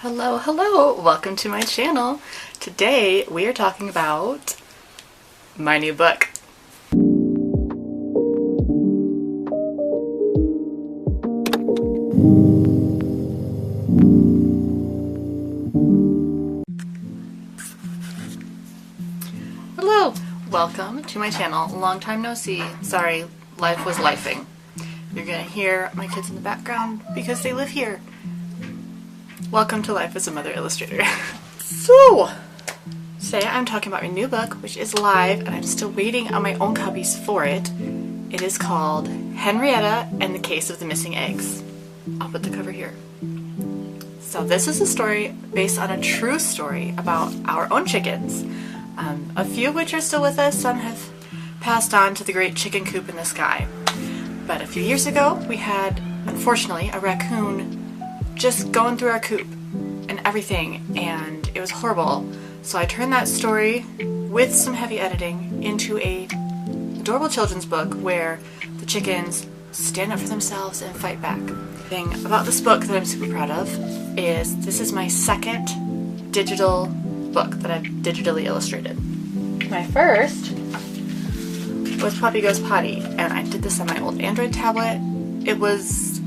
Hello, hello! Welcome to my channel. Today we are talking about my new book. Hello! Welcome to my channel. Long time no see. Sorry, life was lifing. You're gonna hear my kids in the background because they live here. Welcome to Life as a Mother Illustrator. So, today I'm talking about my new book, which is live, and I'm still waiting on my own copies for it. It is called Henrietta and the Case of the Missing Eggs. I'll put the cover here. So this is a story based on a true story about our own chickens. A few of which are still with us, some have passed on to the great chicken coop in the sky. But a few years ago, we had, unfortunately, a raccoon just going through our coop and everything, and it was horrible. So I turned that story with some heavy editing into a adorable children's book where the chickens stand up for themselves and fight back. The thing about this book that I'm super proud of is this is my second digital book that I've digitally illustrated. My first was Puppy Goes Potty, and I did this on my old Android tablet. It was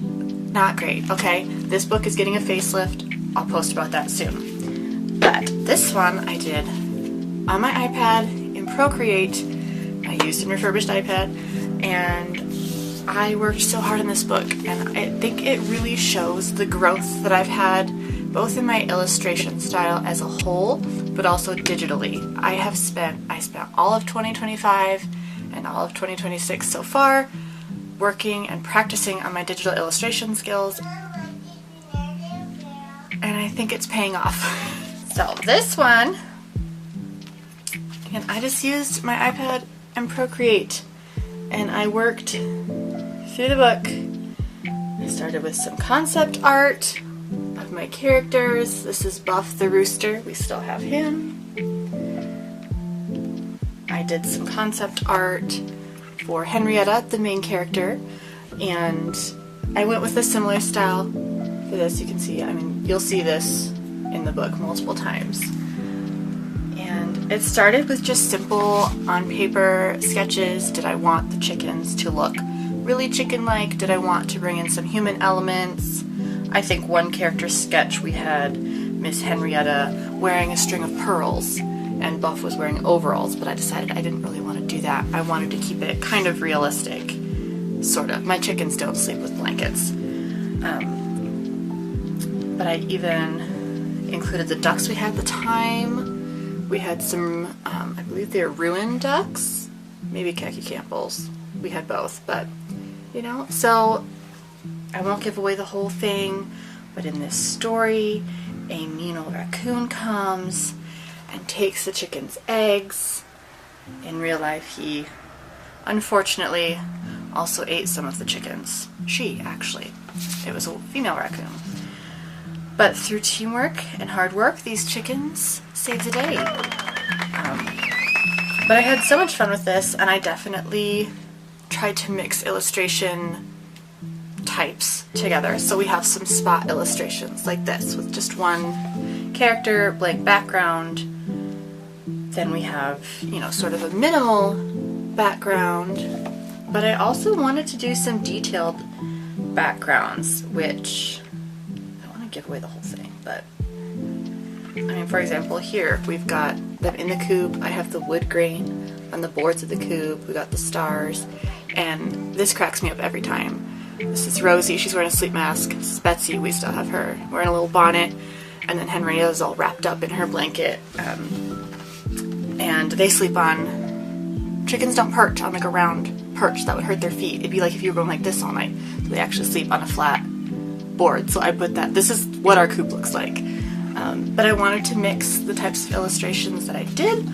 not great, okay? This book is getting a facelift. I'll post about that soon. But this one I did on my iPad in Procreate. I used a refurbished iPad, and I worked so hard on this book, and I think it really shows the growth that I've had both in my illustration style as a whole, but also digitally. I spent all of 2025 and all of 2026 so far working and practicing on my digital illustration skills, and I think it's paying off. So this one, and I just used my iPad and Procreate, and I worked through the book. I started with some concept art of my characters. This is Buff the rooster. We still have him. I did some concept art for Henrietta, the main character, and I went with a similar style for this. You can see, you'll see this in the book multiple times. And it started with just simple on paper sketches. Did I want the chickens to look really chicken-like? Did I want to bring in some human elements? I think one character sketch we had Miss Henrietta wearing a string of pearls and Buff was wearing overalls, but I decided I didn't really want to do that. I wanted to keep it kind of realistic, sort of. My chickens don't sleep with blankets. But I even included the ducks we had at the time. We had some, I believe they were ruined ducks, maybe khaki Campbells. We had both, but, you know, so I won't give away the whole thing, but in this story, a mean old raccoon comes and takes the chicken's eggs. In real life, he unfortunately also ate some of the chickens. She, actually. It was a female raccoon. But through teamwork and hard work, these chickens saved the day. But I had so much fun with this, and I definitely tried to mix illustration types together. So we have some spot illustrations like this with just one character, blank background. Then we have, you know, sort of a minimal background, but I also wanted to do some detailed backgrounds, which I don't want to give away the whole thing, but for example, here we've got them in the coop. I have the wood grain on the boards of the coop. We got the stars, and this cracks me up every time. This is Rosie. She's wearing a sleep mask. This is Betsy. We still have her wearing a little bonnet, and then Henrietta's all wrapped up in her blanket. And they sleep on, chickens don't perch on like a round perch, that would hurt their feet. It'd be like if you were going like this all night. So they actually sleep on a flat board. So I put that, this is what our coop looks like. But I wanted to mix the types of illustrations that I did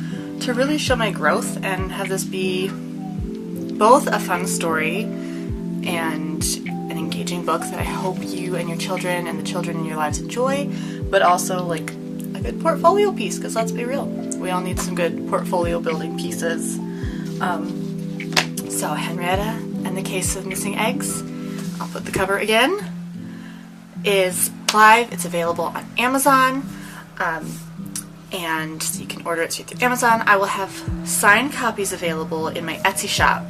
to really show my growth and have this be both a fun story and an engaging book that I hope you and your children and the children in your lives enjoy, but also like a good portfolio piece, because let's be real, we all need some good portfolio building pieces. So Henrietta and the Case of Missing Eggs, I'll put the cover again, is Live. It's available on Amazon, and you can order it straight through Amazon. I will have signed copies available in my Etsy shop.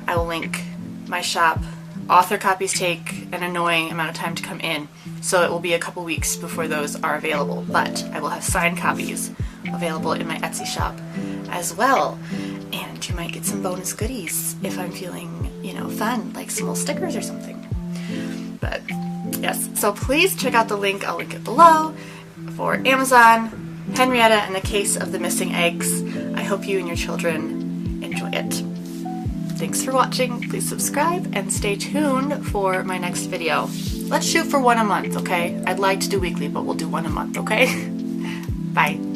I will link my shop. Author copies take an annoying amount of time to come in, so it will be a couple weeks before those are available, but I will have signed copies available in my Etsy shop as well. And you might get some bonus goodies if I'm feeling, fun, like some little stickers or something. But yes, so please check out the link. I'll link it below for Amazon, Henrietta and the Case of the Missing Eggs. I hope you and your children enjoy it. Thanks for watching. Please subscribe and stay tuned for my next video. Let's shoot for one a month, okay? I'd like to do weekly, but we'll do one a month, okay? Bye.